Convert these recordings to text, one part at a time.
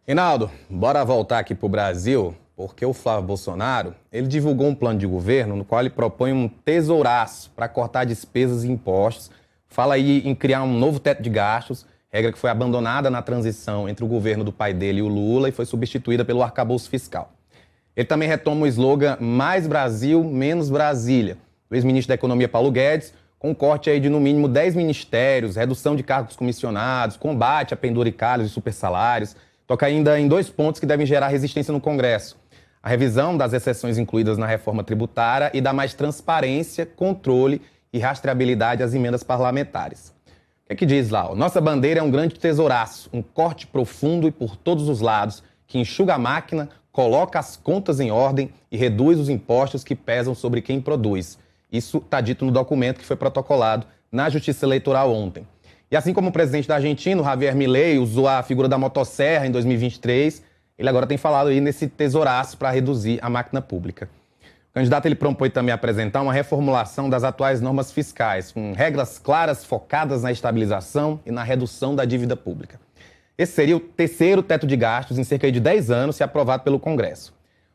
Reinaldo, bora voltar aqui para o Brasil, porque o Flávio Bolsonaro, ele divulgou um plano de governo no qual ele propõe um tesouraço para cortar despesas e impostos, fala aí em criar um novo teto de gastos, regra que foi abandonada na transição entre o governo do pai dele e o Lula e foi substituída pelo arcabouço fiscal. Ele também retoma o slogan Mais Brasil, Menos Brasília, do ex-ministro da Economia Paulo Guedes, com um corte aí de no mínimo 10 ministérios, redução de cargos comissionados, combate a penduricalhos e supersalários. Toca ainda em dois pontos que devem gerar resistência no Congresso: a revisão das exceções incluídas na reforma tributária e dar mais transparência, controle e rastreabilidade às emendas parlamentares. O que é que diz lá? Nossa bandeira é um grande tesouraço, um corte profundo e por todos os lados, que enxuga a máquina, coloca as contas em ordem e reduz os impostos que pesam sobre quem produz. Isso está dito no documento que foi protocolado na Justiça Eleitoral ontem. E assim como o presidente da Argentina, o Javier Milei, usou a figura da motosserra em 2023, ele agora tem falado aí nesse tesouraço para reduzir a máquina pública. O candidato ele propõe também apresentar uma reformulação das atuais normas fiscais, com regras claras focadas na estabilização e na redução da dívida pública. Esse seria o terceiro teto de gastos em cerca de 10 anos, se aprovado pelo Congresso.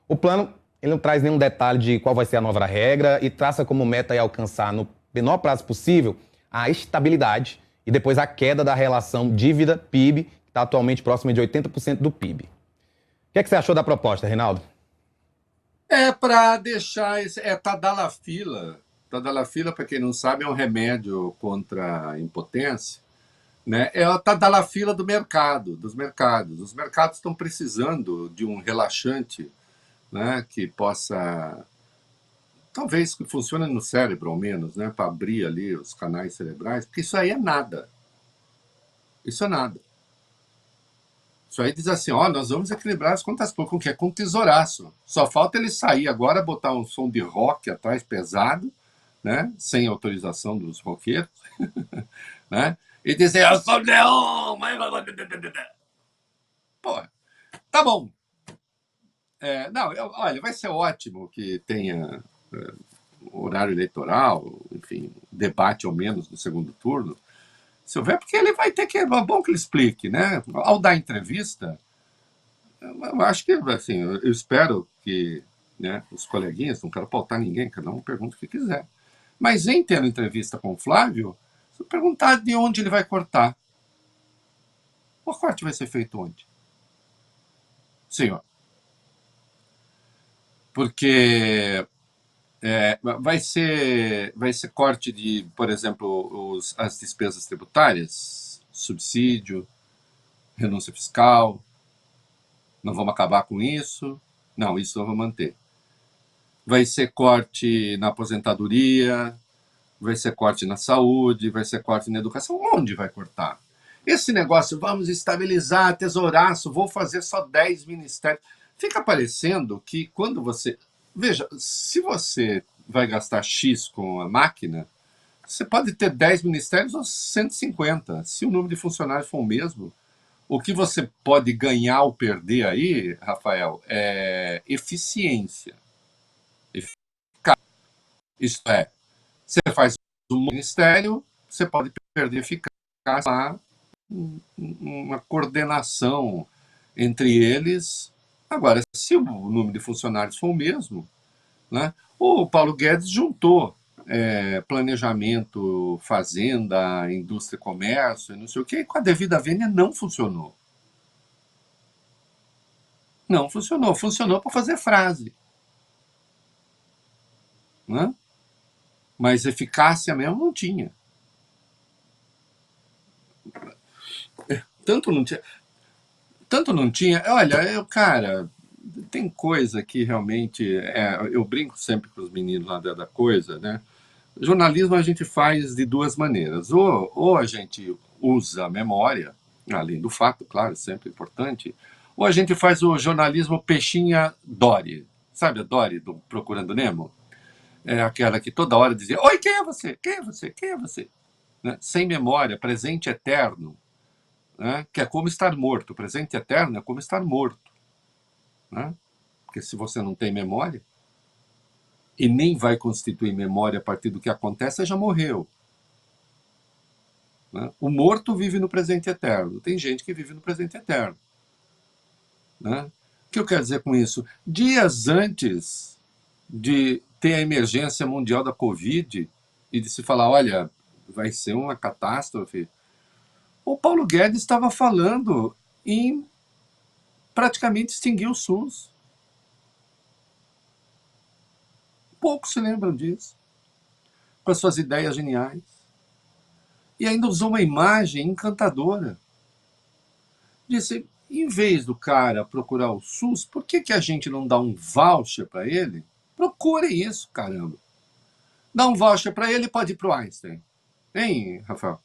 O plano ele não traz nenhum detalhe de qual vai ser a nova regra e traça como meta alcançar, no menor prazo possível, a estabilidade e depois a queda da relação dívida-PIB, que está atualmente próxima de 80% do PIB. O que é que você achou da proposta, Reinaldo? É para deixar esse. É Tadalafila. Tadalafila, para quem não sabe, é um remédio contra a impotência. Né? É a Tadalafila do mercado, dos mercados. Os mercados estão precisando de um relaxante, né, que possa. Talvez que funcione no cérebro, ao menos, né, para abrir ali os canais cerebrais, porque isso aí é nada. Isso é nada. Isso aí diz assim, ó, nós vamos equilibrar as contas públicas, com o que é com tesouraço. Só falta ele sair agora, botar um som de rock atrás pesado, né, sem autorização dos roqueiros, né, e dizer, eu sou leão, mas... Pô, tá bom. Não, olha, vai ser ótimo que tenha horário eleitoral, enfim, debate ao menos no segundo turno, se houver, porque ele vai ter que, é bom que ele explique, né, ao dar entrevista. Eu acho que, assim, eu espero que, né, os coleguinhas, não quero pautar ninguém, cada um pergunta o que quiser. Mas em tendo entrevista com o Flávio, se eu perguntar de onde ele vai cortar, o corte vai ser feito onde? Senhor, porque vai ser corte de, por exemplo, as despesas tributárias, subsídio, renúncia fiscal, não vamos acabar com isso, não, isso não vamos manter. Vai ser corte na aposentadoria, vai ser corte na saúde, vai ser corte na educação. Onde vai cortar? Esse negócio, vamos estabilizar, tesouraço, vou fazer só 10 ministérios. Fica parecendo que quando você. Veja, se você vai gastar X com a máquina, você pode ter 10 ministérios ou 150. Se o número de funcionários for o mesmo, o que você pode ganhar ou perder aí, Rafael, é eficiência. Isto é, você faz um ministério, você pode perder eficácia lá, uma coordenação entre eles. Agora, se o número de funcionários for o mesmo, né, o Paulo Guedes juntou planejamento, fazenda, indústria e comércio, não sei o quê, e com a devida vênia não funcionou. Não funcionou. Funcionou para fazer frase. Né? Mas eficácia mesmo não tinha. Tanto não tinha. Tanto não tinha. Olha, cara, tem coisa que realmente. Eu brinco sempre com os meninos lá da coisa, né? Jornalismo a gente faz de duas maneiras. Ou a gente usa a memória, além do fato, claro, sempre importante, ou a gente faz o jornalismo peixinha Dory. Sabe a Dory do Procurando Nemo? É aquela que toda hora dizia: Oi, quem é você? Quem é você? Quem é você? Né? Sem memória, presente eterno, né? Que é como estar morto. Presente eterno é como estar morto. Né? Porque se você não tem memória, e nem vai constituir memória a partir do que acontece, você já morreu. Né? O morto vive no presente eterno. Tem gente que vive no presente eterno. Né? O que eu quero dizer com isso? Dias antes de ter a emergência mundial da Covid e de se falar, olha, vai ser uma catástrofe, o Paulo Guedes estava falando em praticamente extinguir o SUS. Poucos se lembram disso, com as suas ideias geniais. E ainda usou uma imagem encantadora. Disse, em vez do cara procurar o SUS, por que a gente não dá um voucher para ele? Procure isso, caramba. Dá um voucher para ele e pode ir para o Einstein. Hein, Rafael?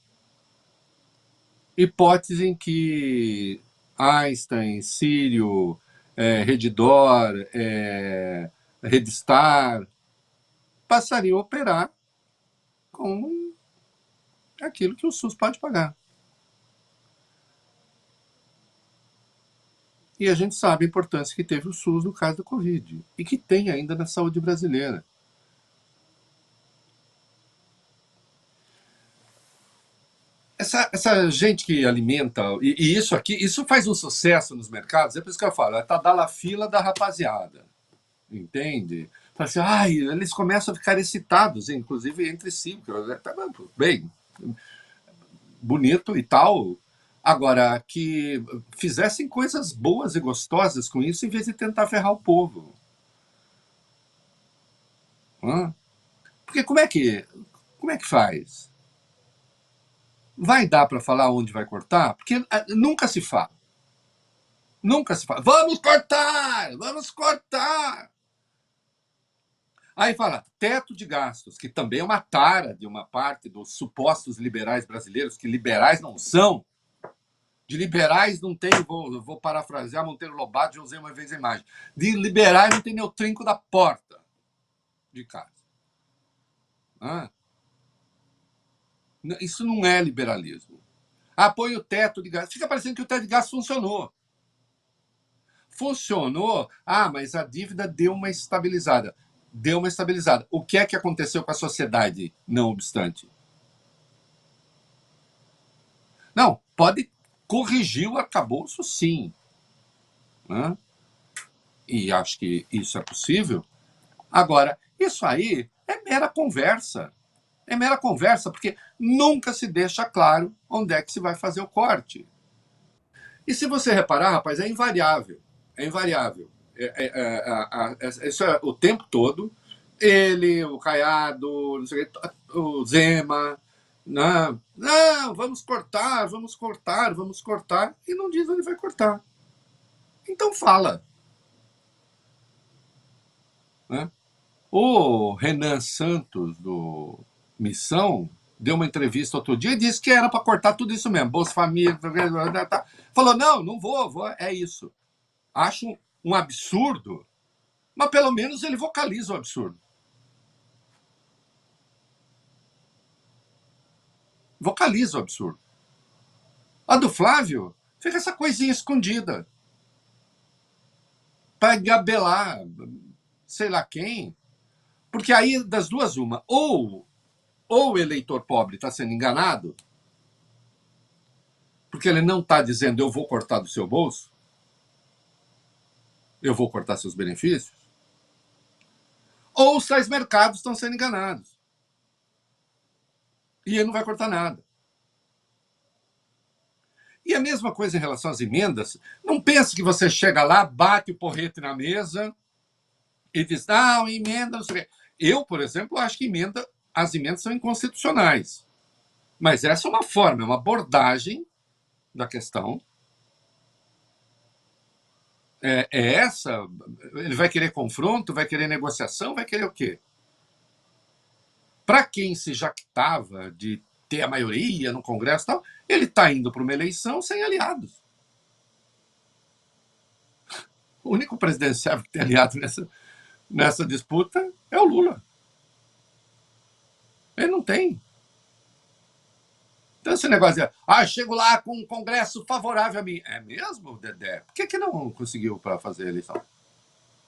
Hipótese em que Einstein, Sírio, Redditor, Redstar passariam a operar com aquilo que o SUS pode pagar. E a gente sabe a importância que teve o SUS no caso da Covid e que tem ainda na saúde brasileira. Essa gente que alimenta, e isso aqui, isso faz um sucesso nos mercados, é por isso que eu falo, é Tadalafila da rapaziada, entende? Fala assim, eles começam a ficar excitados, inclusive entre si, bem, bonito e tal. Agora, que fizessem coisas boas e gostosas com isso, em vez de tentar ferrar o povo. Porque como é que faz? Vai dar para falar onde vai cortar? Porque nunca se fala. Nunca se fala. Vamos cortar! Vamos cortar! Aí fala, teto de gastos, que também é uma tara de uma parte dos supostos liberais brasileiros, que liberais não são. De liberais não tem, vou parafrasear Monteiro Lobato, já usei uma vez a imagem. De liberais não tem nem o trinco da porta de casa. Isso não é liberalismo. Põe o teto de gastos. Fica parecendo que o teto de gastos funcionou. Funcionou, mas a dívida deu uma estabilizada. Deu uma estabilizada. O que é que aconteceu com a sociedade, não obstante? Não, pode corrigir o arcabouço, sim. E acho que isso é possível. Agora, isso aí é mera conversa. É mera conversa, porque nunca se deixa claro onde é que se vai fazer o corte. E se você reparar, rapaz, é invariável. É invariável. Isso é o tempo todo. Ele, o Caiado, não sei, o Zema. Não, vamos cortar, vamos cortar, vamos cortar. E não diz onde vai cortar. Então fala. O Renan Santos, do Missão, deu uma entrevista outro dia e disse que era para cortar tudo isso mesmo. Bolsa Família. Falou, não vou, é isso. Acho um absurdo, mas pelo menos ele vocaliza o absurdo. Vocaliza o absurdo. A do Flávio fica essa coisinha escondida para gabelar sei lá quem. Porque aí, das duas, uma. Ou o eleitor pobre está sendo enganado, porque ele não está dizendo eu vou cortar do seu bolso, eu vou cortar seus benefícios, ou os tais mercados estão sendo enganados. E ele não vai cortar nada. E a mesma coisa em relação às emendas. Não pense que você chega lá, bate o porrete na mesa e diz, emenda, não sei o quê. Eu, por exemplo, acho que as emendas são inconstitucionais. Mas essa é uma forma, é uma abordagem da questão. Essa. Ele vai querer confronto, vai querer negociação, vai querer o quê? Para quem se jactava de ter a maioria no Congresso e tal, ele está indo para uma eleição sem aliados. O único presidenciável que tem aliado nessa disputa é o Lula. Ele não tem. Então esse negócio de, chego lá com um Congresso favorável a mim. É mesmo, Dedé? Por que não conseguiu para fazer a eleição?